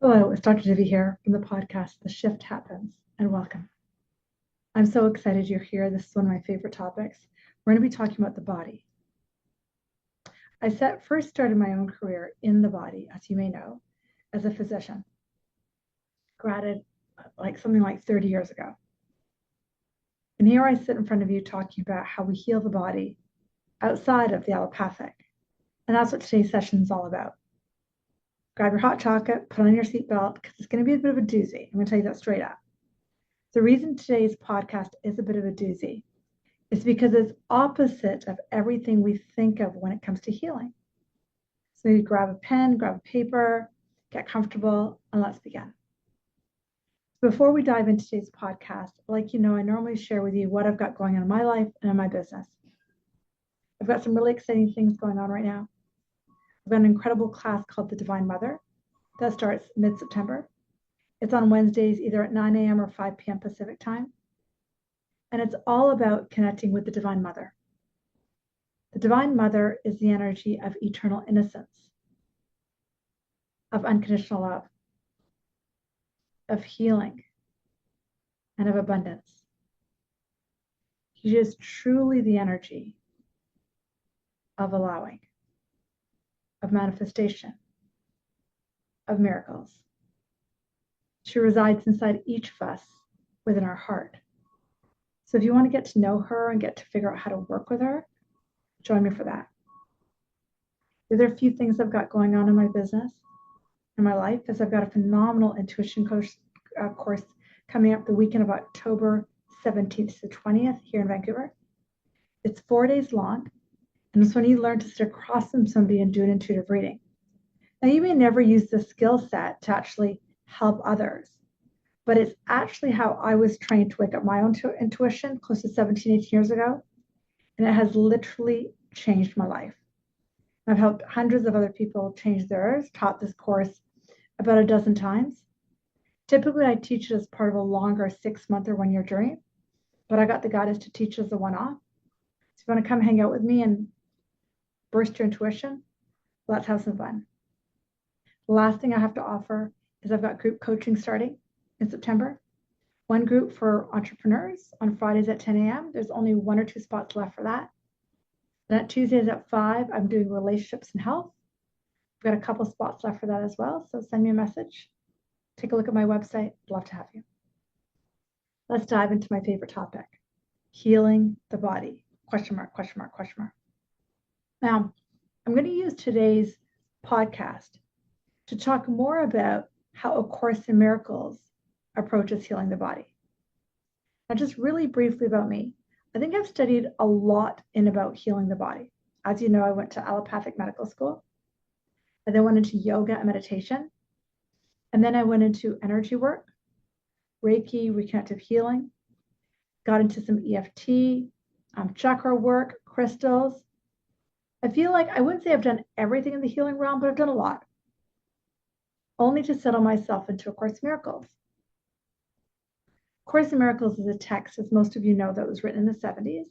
Hello, it's Dr. Divi here from the podcast The Shift Happens, and welcome. I'm so excited you're here. This is one of my favorite topics. We're going to be talking about the body. I first started my own career in the body, as you may know, as a physician. Graduated something like 30 years ago. And here I sit in front of you talking about how we heal the body outside of the allopathic. And that's what today's session is all about. Grab your hot chocolate, put on your seatbelt, because it's going to be a bit of a doozy. I'm going to tell you that straight up. The reason today's podcast is a bit of a doozy is because it's opposite of everything we think of when it comes to healing. So you grab a pen, grab a paper, get comfortable, and let's begin. Before we dive into today's podcast, like you know, I normally share with you what I've got going on in my life and in my business. I've got some really exciting things going on right now. I've got an incredible class called The Divine Mother that starts mid-September. It's on Wednesdays, either at 9 a.m. or 5 p.m. Pacific time. And it's all about connecting with the Divine Mother. The Divine Mother is the energy of eternal innocence, of unconditional love, of healing, and of abundance. She is truly the energy of allowing, of manifestation, of miracles. She resides inside each of us within our heart. So if you want to get to know her and get to figure out how to work with her, join me for that. There are a few things I've got going on in my business, in my life, is I've got a phenomenal intuition course coming up the weekend of October 17th to 20th here in Vancouver. It's 4 days long, and it's when you learn to sit across from somebody and do an intuitive reading. Now, you may never use this skill set to actually help others, but it's actually how I was trained to wake up my own intuition close to 17, 18 years ago, and it has literally changed my life. I've helped hundreds of other people change theirs, taught this course about a dozen times. Typically, I teach it as part of a longer 6-month or 1-year journey, but I got the guidance to teach as a one-off. So if you want to come hang out with me and burst your intuition, let's have some fun. The last thing I have to offer is I've got group coaching starting in September. One group for entrepreneurs on Fridays at 10 a.m. There's only 1 or 2 spots left for that. Then Tuesdays at 5, I'm doing relationships and health. I've got a couple spots left for that as well, so send me a message. Take a look at my website. I'd love to have you. Let's dive into my favorite topic, healing the body, question mark, question mark, question mark. Now, I'm going to use today's podcast to talk more about how A Course in Miracles approaches healing the body. Now, just really briefly about me. I think I've studied a lot about healing the body. As you know, I went to allopathic medical school. I then went into yoga and meditation. And then I went into energy work, Reiki, reconnective healing, got into some EFT, chakra work, crystals. I feel like I wouldn't say I've done everything in the healing realm, but I've done a lot, only to settle myself into A Course in Miracles. A Course in Miracles is a text, as most of you know, that was written in the 70s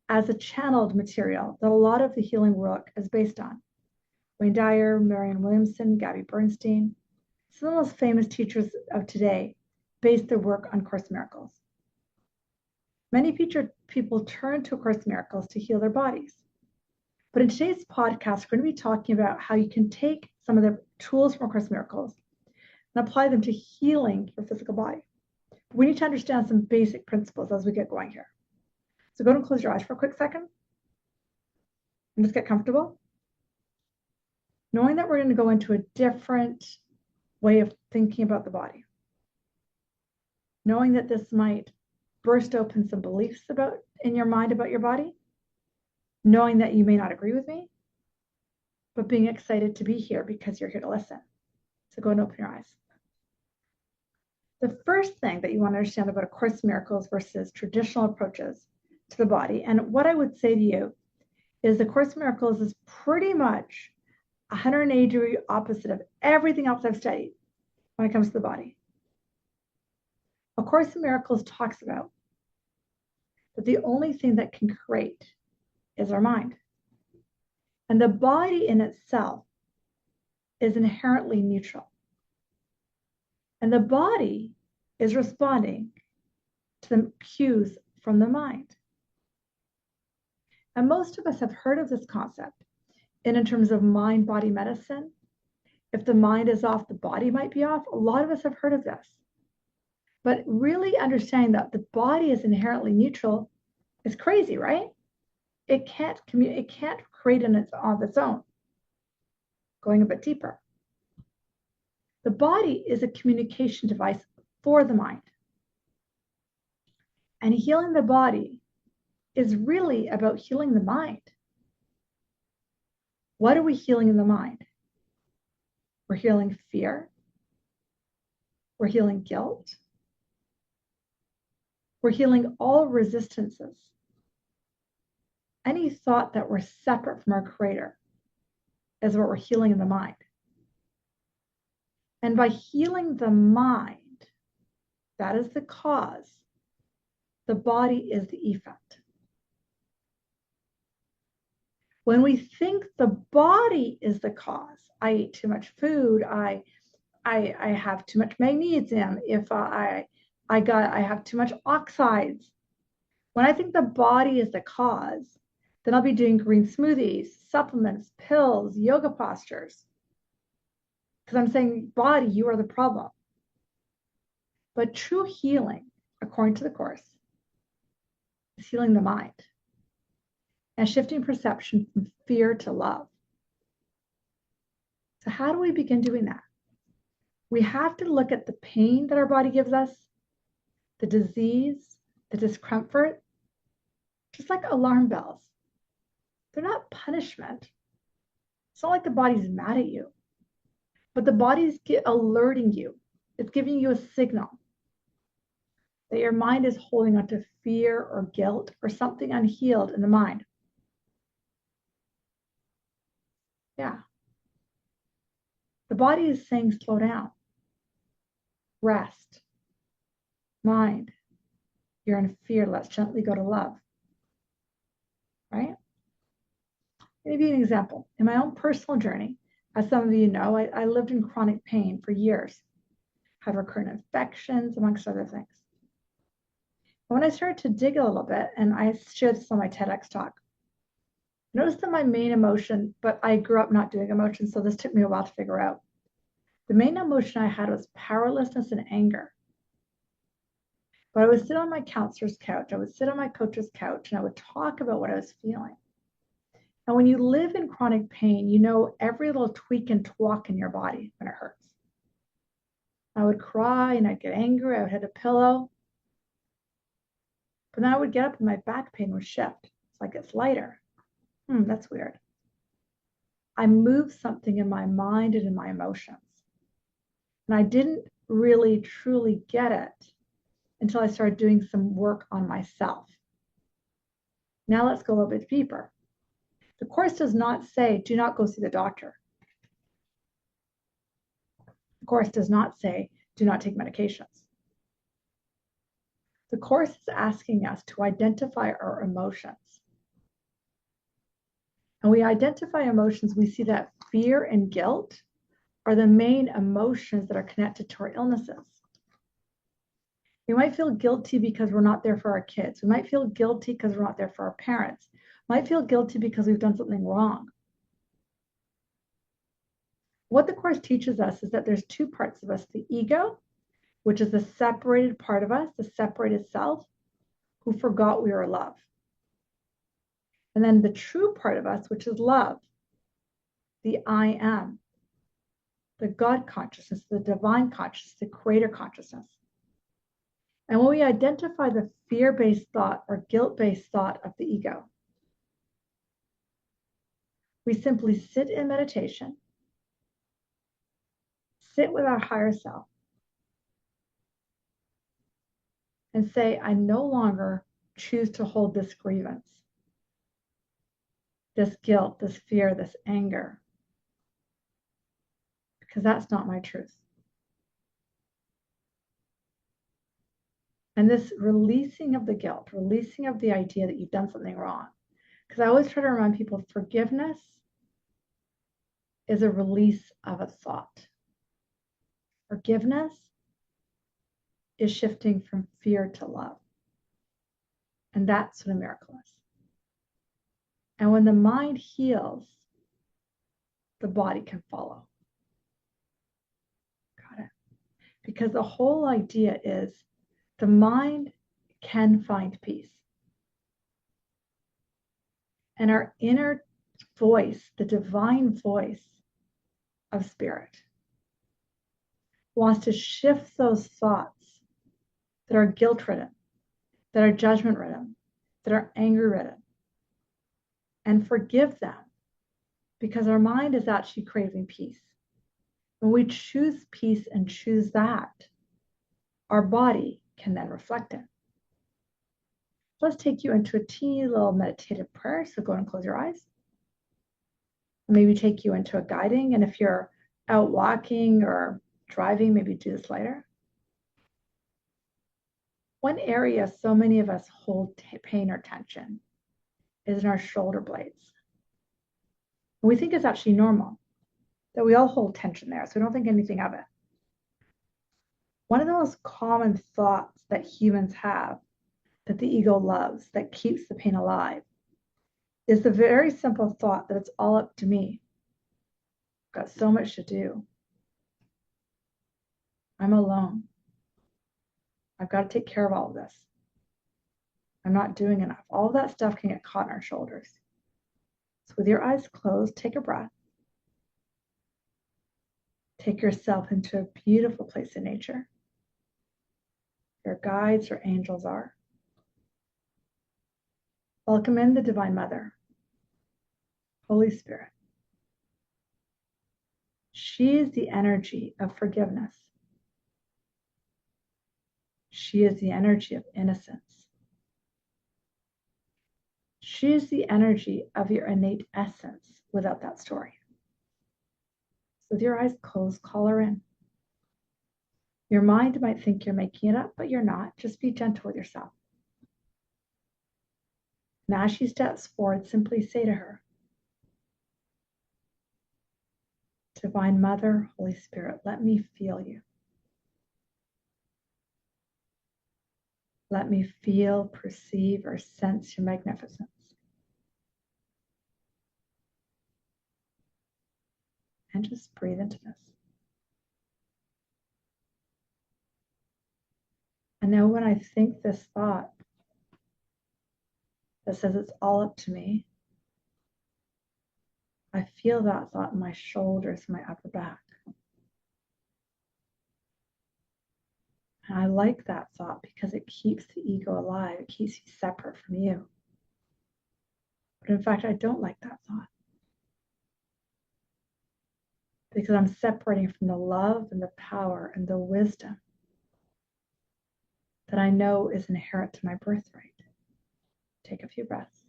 as a channeled material that a lot of the healing work is based on. Wayne Dyer, Marianne Williamson, Gabby Bernstein, some of the most famous teachers of today based their work on Course in Miracles. Many people turn to A Course in Miracles to heal their bodies. But in today's podcast, we're going to be talking about how you can take some of the tools from A Course in Miracles and apply them to healing your physical body. But we need to understand some basic principles as we get going here. So go and close your eyes for a quick second and just get comfortable, knowing that we're going to go into a different way of thinking about the body. Knowing that this might burst open some beliefs in your mind about your body. Knowing that you may not agree with me, but being excited to be here because you're here to listen. So go and open your eyes. The first thing that you want to understand about A Course in Miracles versus traditional approaches to the body, and what I would say to you is A Course in Miracles is pretty much 180-degree opposite of everything else I've studied when it comes to the body. A Course in Miracles talks about that the only thing that can create is our mind. And the body in itself is inherently neutral. And the body is responding to the cues from the mind. And most of us have heard of this concept. And in terms of mind-body medicine, if the mind is off, the body might be off. A lot of us have heard of this. But really understanding that the body is inherently neutral is crazy, right? It can't create on its own. Going a bit deeper. The body is a communication device for the mind. And healing the body is really about healing the mind. What are we healing in the mind? We're healing fear. We're healing guilt. We're healing all resistances. Any thought that we're separate from our Creator is what we're healing in the mind. And by healing the mind, that is the cause. The body is the effect. When we think the body is the cause, I eat too much food, I have too much magnesium, if I have too much oxides. When I think the body is the cause, then I'll be doing green smoothies, supplements, pills, yoga postures. Because I'm saying, body, you are the problem. But true healing, according to the Course, is healing the mind and shifting perception from fear to love. So how do we begin doing that? We have to look at the pain that our body gives us, the disease, the discomfort, just like alarm bells. They're not punishment. It's not like the body's mad at you, but the body's alerting you. It's giving you a signal that your mind is holding on to fear or guilt or something unhealed in the mind. Yeah. The body is saying, slow down, rest, mind. You're in fear. Let's gently go to love. Right? I'll give you an example. In my own personal journey, as some of you know, I lived in chronic pain for years, had recurrent infections, amongst other things. When I started to dig a little bit, and I shared this on my TEDx talk, I noticed that my main emotion, but I grew up not doing emotions, so this took me a while to figure out. The main emotion I had was powerlessness and anger. But I would sit on my counselor's couch, I would sit on my coach's couch, and I would talk about what I was feeling. And when you live in chronic pain, you know every little tweak and twalk in your body when it hurts. I would cry and I'd get angry, I would hit a pillow. But then I would get up and my back pain would shift. It's like it's lighter. That's weird. I moved something in my mind and in my emotions. And I didn't really truly get it until I started doing some work on myself. Now let's go a little bit deeper. The Course does not say, do not go see the doctor. The Course does not say, do not take medications. The Course is asking us to identify our emotions. And we identify emotions, we see that fear and guilt are the main emotions that are connected to our illnesses. We might feel guilty because we're not there for our kids. We might feel guilty because we're not there for our parents. We might feel guilty because we've done something wrong. What the Course teaches us is that there's two parts of us, the ego, which is the separated part of us, the separated self, who forgot we were love. And then the true part of us, which is love, the I am, the God consciousness, the divine consciousness, the creator consciousness. And when we identify the fear-based thought or guilt-based thought of the ego, we simply sit in meditation, sit with our higher self, and say, I no longer choose to hold this grievance, this guilt, this fear, this anger, because that's not my truth. And this releasing of the guilt, releasing of the idea that you've done something wrong. Because I always try to remind people, forgiveness is a release of a thought. Forgiveness is shifting from fear to love. And that's what a miracle is. And when the mind heals, the body can follow. Got it? Because the whole idea is the mind can find peace. And our inner voice, the divine voice of spirit, wants to shift those thoughts that are guilt-ridden, that are judgment-ridden, that are anger-ridden, and forgive them, because our mind is actually craving peace. When we choose peace and choose that, our body can then reflect it. Let's take you into a teeny little meditative prayer. So go and close your eyes. Maybe take you into a guiding. And if you're out walking or driving, maybe do this later. One area so many of us hold pain or tension is in our shoulder blades. And we think it's actually normal that we all hold tension there, so we don't think anything of it. One of the most common thoughts that humans have, that the ego loves, that keeps the pain alive, is the very simple thought that it's all up to me. I've got so much to do. I'm alone. I've got to take care of all of this. I'm not doing enough. All of that stuff can get caught in our shoulders. So with your eyes closed, take a breath. Take yourself into a beautiful place in nature. Your guides or angels are. Welcome in the Divine Mother, Holy Spirit. She is the energy of forgiveness. She is the energy of innocence. She is the energy of your innate essence without that story. So with your eyes closed, call her in. Your mind might think you're making it up, but you're not. Just be gentle with yourself. And as she steps forward, simply say to her, Divine Mother, Holy Spirit, let me feel you. Let me feel, perceive, or sense your magnificence. And just breathe into this. And now when I think this thought that says it's all up to me, I feel that thought in my shoulders, my upper back. And I like that thought because it keeps the ego alive. It keeps you separate from you. But in fact, I don't like that thought. Because I'm separating from the love and the power and the wisdom that I know is inherent to my birthright. Take a few breaths.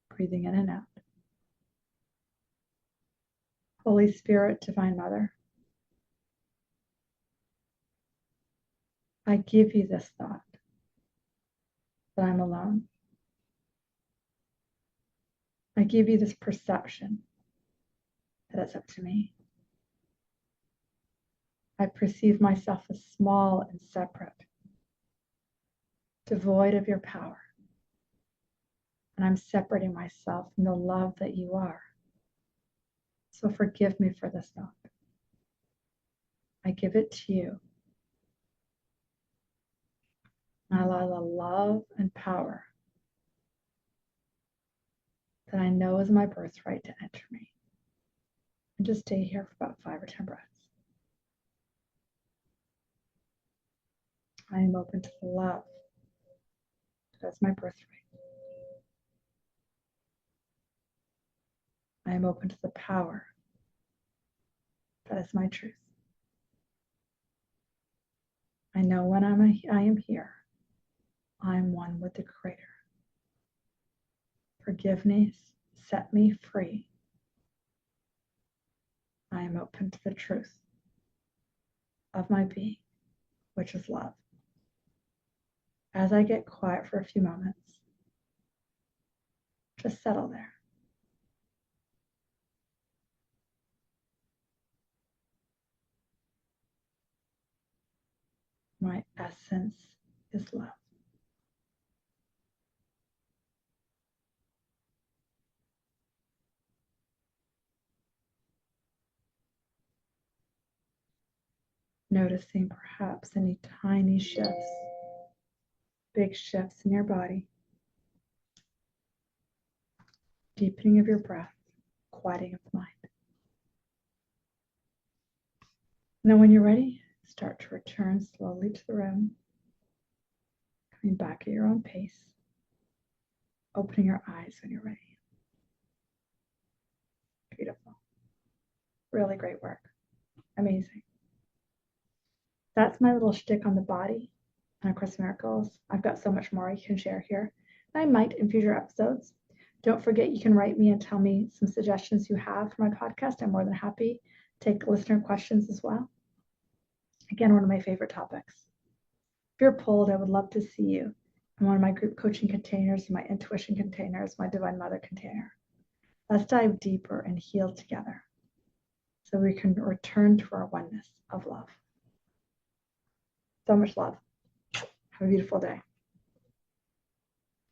Breathing in and out. Holy Spirit, Divine Mother, I give you this thought that I'm alone. I give you this perception that it's up to me. I perceive myself as small and separate, devoid of your power. And I'm separating myself from the love that you are. So forgive me for this thought. I give it to you. And I allow the love and power that I know is my birthright to enter me. And just stay here for about 5 or 10 breaths. I am open to the love that's my birthright. I am open to the power that is my truth. I know when I am here, I am one with the Creator. Forgiveness, set me free. I am open to the truth of my being, which is love. As I get quiet for a few moments, just settle there. My essence is love. Noticing perhaps any tiny shifts, big shifts in your body, deepening of your breath, quieting of the mind. Now, when you're ready, start to return slowly to the room, coming back at your own pace, opening your eyes when you're ready. Beautiful. Really great work. Amazing. That's my little shtick on the body and A Course in Miracles. I've got so much more I can share here. I might in future episodes. Don't forget, you can write me and tell me some suggestions you have for my podcast. I'm more than happy to take listener questions as well. Again, one of my favorite topics. If you're pulled, I would love to see you in one of my group coaching containers, my intuition containers, my Divine Mother container. Let's dive deeper and heal together so we can return to our oneness of love. So much love. Have a beautiful day.